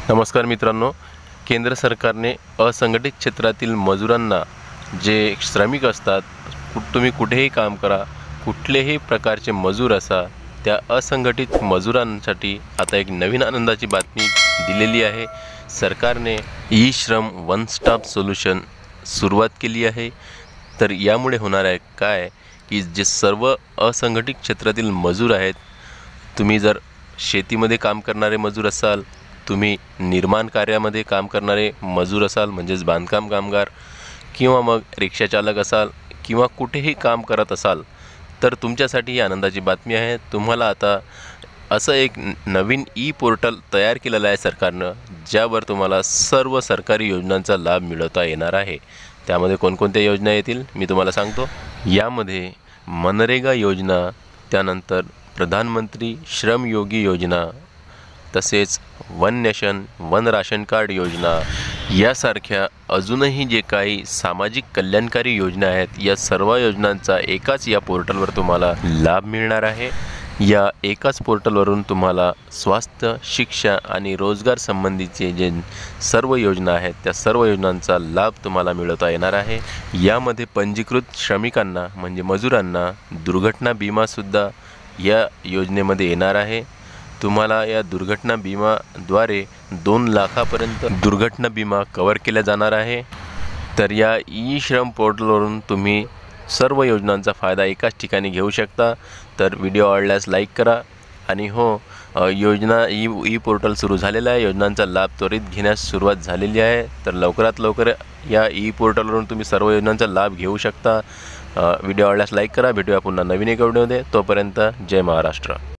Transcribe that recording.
नमस्कार मित्रांनो, केंद्र सरकारने असंघटित क्षेत्रातील मजुरांना जे श्रमिक असतात, तुम्ही कुठेही काम करा, कुठलेही प्रकारचे मजूर असा, त्या असंघटित मजुरांसाठी आता एक नवीन आनंदाची बातमी दिलेली आहे। सरकारने ई श्रम वन स्टॉप सोल्यूशन सुरुवात केली आहे। तर यामुळे होणार आहे काय की जे सर्व असंघटित क्षेत्रातील मजूर आहेत, तुम्ही जर शेतीमध्ये काम करणारे मजूर असाल, तुम्ही निर्माण कार्यामध्ये काम करणारे मजूर असाल म्हणजेच बांधकाम कामगार, किंवा मग रिक्षा चालक असाल, किंवा कुठेही काम करत असाल, तर तुमच्यासाठी ही आनंदाची बातमी आहे। तुम्हाला आता असं एक नवीन ई पोर्टल तयार केलेलं आहे सरकारनं, ज्यावर तुम्हाला सर्व सरकारी योजनांचा लाभ मिळवता येणार आहे। त्यामध्ये कोणकोणत्या योजना येतील मी तुम्हाला सांगतो। यामध्ये मनरेगा योजना, त्यानंतर प्रधानमंत्री श्रम योगी योजना, तसेच one nation one ration card योजना यासारख्या अजूनही जे काही सामाजिक कल्याणकारी योजना आहेत, या सर्व योजनांचा एकाच या पोर्टलवर तुम्हाला लाभ मिळणार आहे। या एकाच पोर्टलवरून तुम्हाला स्वास्थ्य, शिक्षा आणि रोजगार संबंधीचे जे सर्व योजना आहेत, त्या सर्व योजनांचा लाभ तुम्हाला मिळवता येणार आहे। यामध्ये पंजीकृत श्रमिकांना म्हणजे मजुरांना दुर्घटना विमासुद्धा या योजनेमध्ये येणार आहे। तुम्हाला या दुर्घटना विमाद्वारे 2 लाखापर्यंत दुर्घटना विमा कव्हर केला जाणार आहे। तर या ई श्रम पोर्टलवरून तुम्ही सर्व योजनांचा फायदा एकाच ठिकाणी घेऊ शकता। तर व्हिडिओ आवडल्यास लाईक करा आणि योजना ई पोर्टल सुरू झालेला आहे, योजनांचा लाभ त्वरित घेण्यास सुरुवात झालेली आहे। तर लवकरात लवकर या ई पोर्टलवरून तुम्ही सर्व योजनांचा लाभ घेऊ शकता। व्हिडिओ आवडल्यास लाईक करा। भेटूया पुन्हा नवीन एका व्हिडिओमध्ये, तोपर्यंत जय महाराष्ट्र।